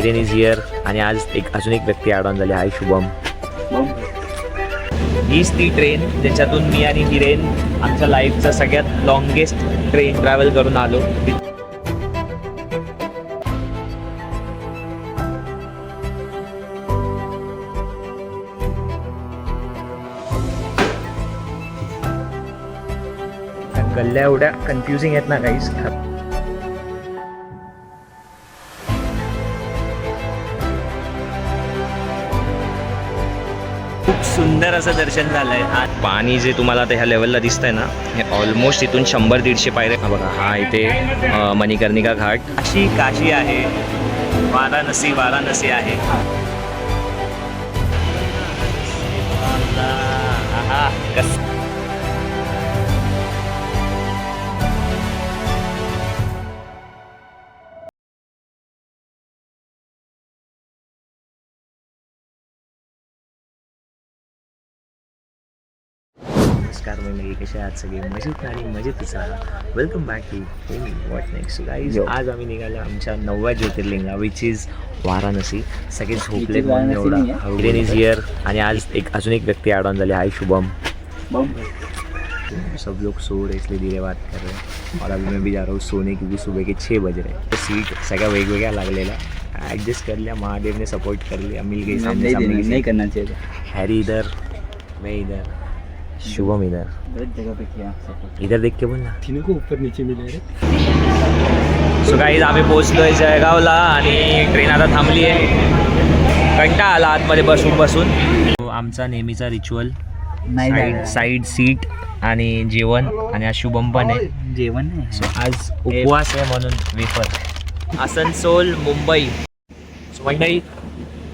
Hiren is here आणि आज अजून एक व्यक्ती ॲड ऑन झाली. हाय शुभम. हीच ती ट्रेन ज्याच्यातून मी आणि हिरेन आमच्या लाईफचा सगळ्यात लॉंगेस्ट ट्रेन ट्रॅव्हल करून आलो. गल्ल्या एवढ्या कन्फ्युजिंग आहेत ना काहीच. खूप सुंदर असं दर्शन झालंय. पाणी जे तुम्हाला आता ह्या लेवलला दिसतंय ना, हे ऑलमोस्ट इथून 100-150 पायऱ्या. बघा हा इथे मणिकर्णिका घाट. अशी काशी आहे, वाराणसी आहे. नमस्कार मंडळी, कसे आहात सगळे? मजेत आणि मजेतच आहात. Welcome back to what next guys. आज आम्ही निघालो आमच्या 9व्या ज्योतिर्लिंगा विच इज वाराणसी. सगळे झोपले म्हणून एवढा. हिरेन इज हिअर आणि आज अजून एक व्यक्ती ॲड ऑन झाली. हाय शुभम. सब लोग सो रहे इसलिए धीरे बात कर रहे हैं और अभी मैं भी जा रहा हूँ सोने क्योंकि सुबह के 6 बज रहे हैं. सीट सगळ्या वेगवेगळ्या लागलेला ॲडजस्ट कर लिया. महादेव ने सपोर्ट कर लिया. मिल गई सामने सामने. नहीं करना चाहिए. हैरी इधर, मैं इधर, शुभम इधर. इधर देख के बोल ना. तीनों को ऊपर नीचे मिले. सो गाईज आम्ही पोहोचलोय जळगावला आणि ट्रेन आता थांबली आहे. कंटाळा आला आतमध्ये बसून. आमचा नेहमीचा रिच्युअल साईड सीट आणि जेवण. आणि आज शुभम पण आहे. जेवण नाही. सो आज उपवास आहे म्हणून वेफर. आसनसोल मुंबई. सो मंडळी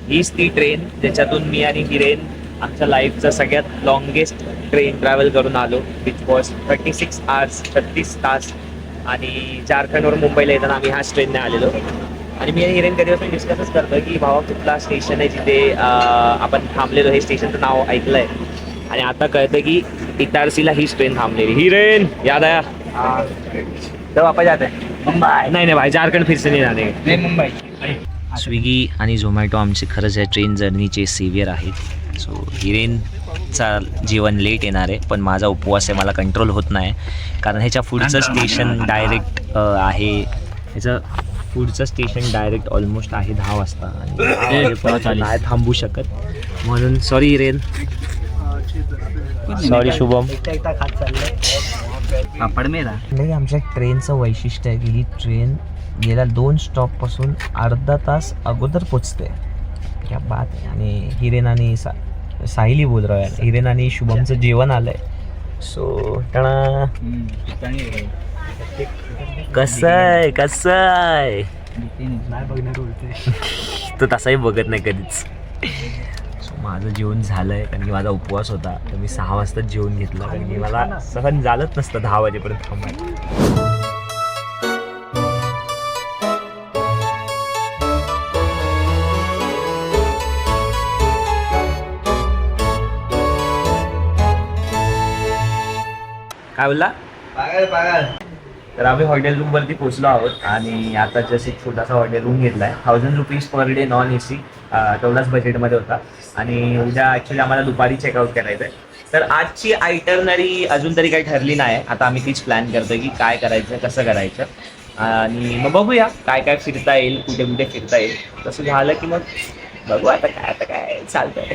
हीच ती ट्रेन ज्याच्यातून मी आणि हिरेन आमच्या लाईफचा सगळ्यात लॉंगेस्ट ट्रेन ट्रॅव्हल करून आलो. विच वॉज 36 आवर्स, 36 तास. आणि झारखंडवरून मुंबईला येताना आम्ही ह्याच ट्रेनने आलेलो. आणि मी आणि हिरेन कधीपासून डिस्कसच करतो की भावा कुठला स्टेशन आहे जिथे आपण थांबलेलो. हे स्टेशनचं नाव ऐकलं आहे आणि आता कळतं की इटारसीला हीच ट्रेन थांबलेली. हिरेन याद आया तर वापस जाते मुंबई. नाही भाई, झारखंड फिरसे नाही जाणे. मुंबई. स्विगी आणि झोमॅटो आमचे खरंच या ट्रेन जर्नीचे सेवियर आहेत. सो हिरेनचा जेवण लेट येणार आहे पण माझा उपवास आहे. मला कंट्रोल होत नाही कारण ह्याच्या पुढचं स्टेशन डायरेक्ट आहे. ह्याचं पुढचं स्टेशन डायरेक्ट ऑलमोस्ट आहे 10 वाजता आणि नाही थांबू शकत म्हणून. सॉरी हिरेन. सॉरी शुभम. नाही, आमच्या ट्रेनचं वैशिष्ट्य आहे की ही ट्रेन गेल्या 2 स्टॉपपासून अर्धा तास अगोदर पोचते. क्या बात आहे. आणि हिरेन आणि साहिली बोल रहा है. हिरेन आणि शुभमचं जेवण आलंय. सो कसं आहे तो तसाही बघत नाही कधीच. सो माझं जेवण झालंय कारण की माझा उपवास होता. तर मी 6 वाजता जेवण घेतलं कारण की मला सहन झालंच नसतं 10 वाजेपर्यंत थांबायला. काय बोलला? पागल. तर आम्ही हॉटेल रूमवरती पोहोचलो आहोत आणि आता जस्ट एक छोटासा हॉटेल रूम घेतला आहे. 1000 rupees per day non AC. तेवढाच बजेटमध्ये होता. आणि उद्या ॲक्च्युली आम्हाला दुपारी चेकआउट करायचं आहे. तर आजची आयटरनरी अजून तरी काही ठरली नाही. आता आम्ही तीच प्लॅन करतो की काय करायचं, कसं करायचं. आणि मग बघूया काय फिरता येईल, कुठे फिरता येईल. तसं झालं की मग बघू आता काय चालतं आहे.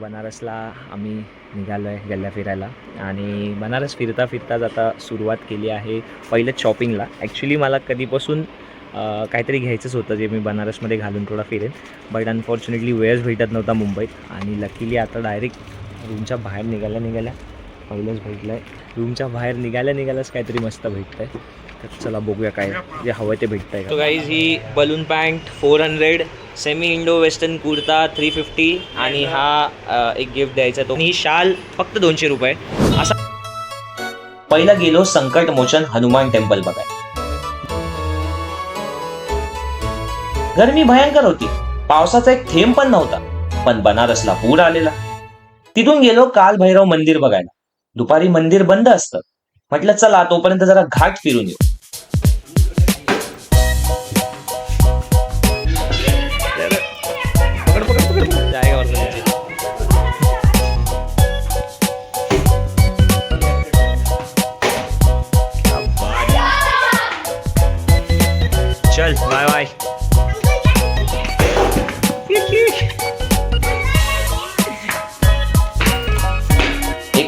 बनारसला आम्ही निघालो आहे गल्ल्या फिरायला आणि बनारस फिरता जाता सुरुवात केली आहे पहिलं शॉपिंगला. ॲक्च्युली मला कधीपासून काहीतरी घ्यायचंच होतं जे मी बनारसमध्ये घालून थोडा फिरेन. बट अनफॉर्च्युनेटली वेळच भेटत नव्हता मुंबईत. आणि लकीली आता डायरेक्ट रूमच्या बाहेर निघाल्या पहिलंच भेटलं आहे. रूमच्या बाहेर निघाल्याच काहीतरी मस्त भेटतं आहे. तर चला बघूया काय जे हवं ते भेटतं आहे. तो गाईज ही balloon pant 400, semi Indo western kurta 350 आणि हा एक गिफ्ट द्यायचा तो. ही शाल फक्त 200 रुपये. असा पहिला गेलो संकट मोचन हनुमान टेम्पल बघाय. गरमी भयंकर होती. पावसाचा एक थेंब पण नव्हता. पण बनारसला पूर आलेला. तिथून गेलो काल भैरव मंदिर बघायला. दुपारी मंदिर बंद असतं. म्हटलं चला तोपर्यंत जरा घाट फिरून येऊ.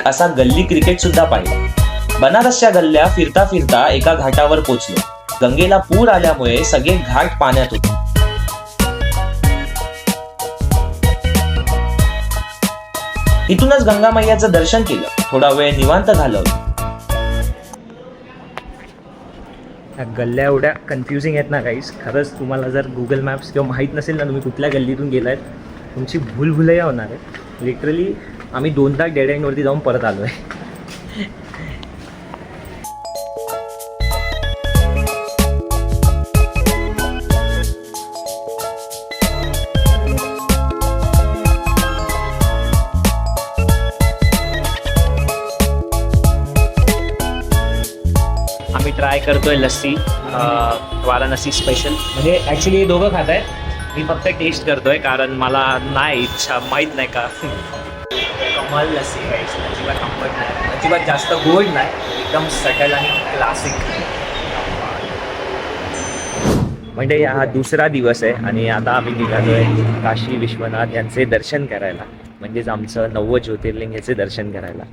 एक असा गल्ली क्रिकेट सुद्धा पाहिला. बनारसच्या गल्ल्या फिरता फिरता एका घाटावर पोचलो. गंगेला पूर आल्यामुळे सगळे घाट पाण्यात होते. इथूनच गंगा मैयाचं दर्शन केलं. थोडा वेळ निवांत घालवला. गल्ल्या एवढ्या कन्फ्युजिंग आहेत ना गाईस. खरंच तुम्हाला जर गुगल मॅप्स किंवा माहीत नसेल ना तुम्ही कुठल्या गल्लीतून गेलायत, तुमची भूलभुलैया होणार आहे. लिटरली आम्ही 2 तास डेड एंडवरती जाऊन परत आलो आहे. आम्ही ट्राय करतोय लस्सी, वाराणसी स्पेशल. म्हणजे ॲक्च्युली हे दोघं खात आहेत, मी फक्त टेस्ट करतोय कारण मला नाही इच्छा, माहीत नाही का. कमाल लस्सी गाईस, अजिबात आंबट नाही, अजिबात जास्त गोड नाही, एकदम सटल आणि क्लासिक. म्हणजे हा दुसरा दिवस आहे आणि आता आम्ही निघालोय काशी विश्वनाथ यांचे दर्शन करायला, म्हणजेच आमचं 9वं ज्योतिर्लिंग याचे दर्शन करायला.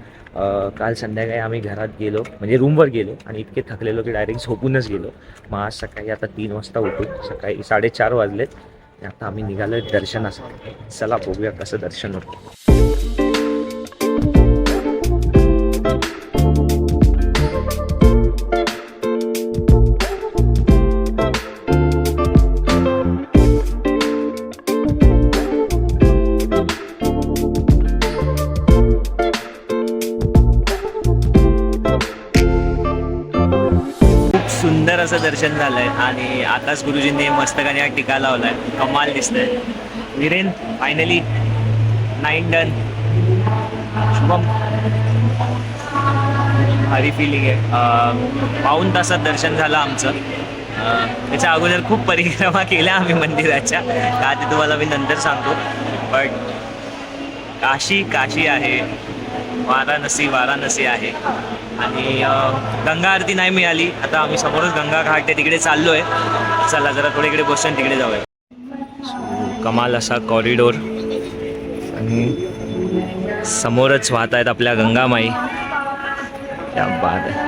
काल संध्याकाळी आम्ही घरात गेलो, म्हणजे रूमवर गेलो आणि इतके थकलेलो की डायरेक्ट झोपूनच गेलो. मग आज सकाळी आता 3 वाजता उठून सकाळी 4:30 वाजलेत. आता आम्ही निघालोय दर्शनासाठी. चला बघूया कसं दर्शन होतं. सुंदर असं दर्शन झालंय आणि आताच गुरुजींनी मस्तकाने टीका लावलाय. कमाल दिसतंय. Viren finally 9 done. शुभम भारी फिलिंग आहे. 1.5 तासात दर्शन झालं आमचं. त्याच्या अगोदर खूप परिक्रमा केल्या आम्ही मंदिराच्या, का ते तुम्हाला मी नंतर सांगतो. बट काशी आहे, वाराणसी आहे आणि गंगा आरती नाही मिळाली. आता आम्ही समोरच गंगा घाट आहे, तिकडे चाललो आहे. चला जरा थोडे इकडे बसून तिकडे जाऊया. कमाल असा कॉरिडोर आणि समोरच वाहत आहेत आपल्या गंगामाई. क्या बात आहे.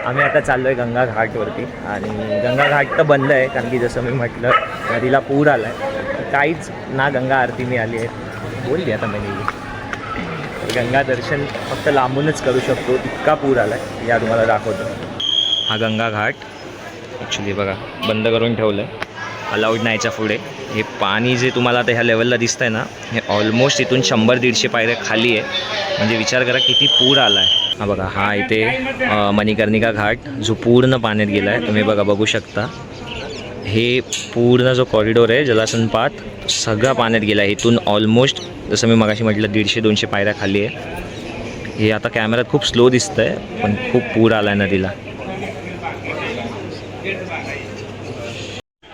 आम्ही आता चाललो आहे गंगा घाटवरती आणि गंगा घाट तर बंद आहे कारण की जसं मी म्हटलं नदीला पूर आला आहे. काहीच ना गंगा आरती मिळाली आहे. बोलली आता मी गंगा दर्शन फक्त लांबूनच करू शकतो, इतका पूर आला आहे. या तुम्हाला दाखवतो. हा गंगा घाट ॲक्च्युली बघा बंद करून ठेवलं आहे, अलाउड नाहीच्या पुढे. हे पाणी जे तुम्हाला आता ह्या लेवलला दिसतंय ना, हे ऑलमोस्ट इथून 100-150 पायऱ्या खाली आहे. म्हणजे विचार करा किती पूर आला आहे. हा बघा, हा इथे मणिकर्णिका घाट जो पूर्ण पाण्यात गेला आहे. तुम्ही बघा बघू शकता. हे पूर्ण जो कॉरिडोर आहे जलासनपात सगळा पाण्यात गेला आहे. इथून ऑलमोस्ट जसं मी मगाशी म्हटलं 150-200 पायऱ्या खाली आहे. हे आता कॅमेऱ्यात खूप स्लो दिसतं आहे पण खूप पूर आला आहे नदीला.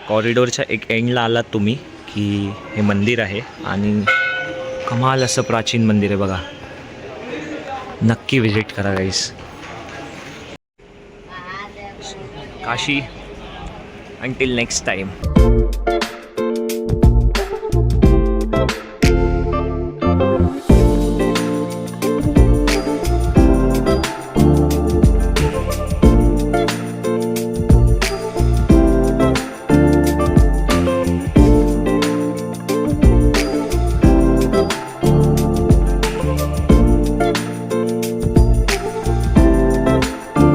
कॉरिडोरच्या एक एंडला आलात तुम्ही की हे मंदिर आहे आणि कमाल असं प्राचीन मंदिर आहे बघा. नक्की विजिट करा guys. Kashi until next time.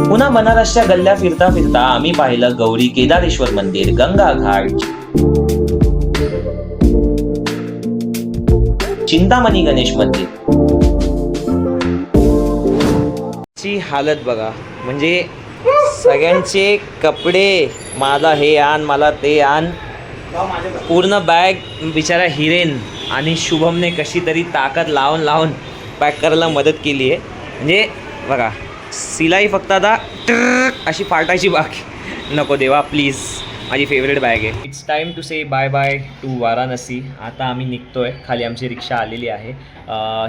पुन्हा बनारसच्या गल्ल्या फिरता फिरता आम्ही पाहिलं गौरी केदारेश्वर मंदिर, गंगा घाट, चिंतामणी गणेश मंदिर. ची हालत बघा, म्हणजे सगळ्यांचे कपडे, मला हे आण मला ते आण, पूर्ण बॅग बिचारा हिरेन आणि शुभमने कशी तरी ताकद लावून पॅक करायला मदत केली आहे. म्हणजे बघा सिलाई फक्त आता अशी फाटायची बाकी. नको देवा प्लीज, माझी फेवरेट बॅग आहे. It's time to say bye bye to Varanasi. आता आम्ही निघतोय, खाली आमची रिक्षा आलेली आहे.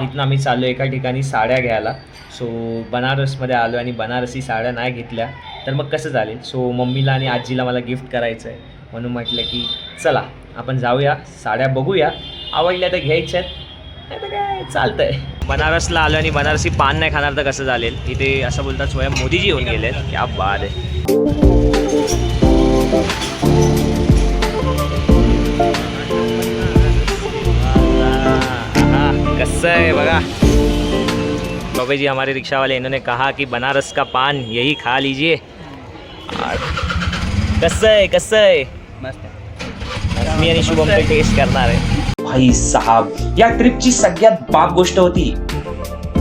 इथून आम्ही चाललो एका ठिकाणी साड्या घ्यायला. सो बनारसमध्ये आलो आणि बनारसी साड्या नाही घेतल्या तर मग कसं चालेल. सो मम्मीला आणि आजीला मला गिफ्ट करायचं आहे, म्हणून म्हटलं की चला आपण जाऊया, साड्या बघूया, आवडल्या तर घ्यायच्या आहेत, नाही तर काय चालतंय. बनारसला आलो आणि बनारसी पान नाही खाणार तर कसं चालेल. इथे असं बोलतात स्वयं मोदीजी येऊन गेले, क्या बात आहे. कसं आहे बघा. बाबा जी हमारे रिक्शा वाले, इन्होंने कहा कि बनारस का पान यही खा लीजिए. कसं आहे मस्त. मी आणि शुभम ते टेस्ट करणार आहे. भाई साहब, या ट्रिपची सगळ्यात बाप गोष्ट होती,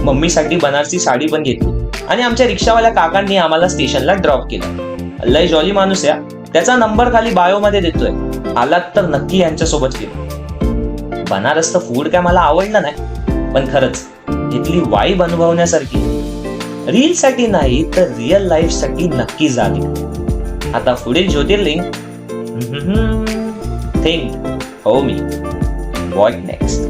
मम्मीसाठी बनारसी साडी पण घेतली आणि आमच्या रिक्षावाल्या काकांनी आम्हाला स्टेशनला ड्रॉप केलं. लय जॉली माणूस या, त्याचा नंबर खाली बायो मध्ये देतोय, आलात तर नक्की यांच्यासोबत फिरू. बनारसचं फूड काय मला आवडलं नाही, पण खरंच इथली वाईब अनुभवण्यासारखी. रील साठी नाही तर रिअल लाईफ साठी नक्की जावी. आता पुढील ज्योतिर्लिंग थिंक हो मी व्हॉट नेक्स्ट.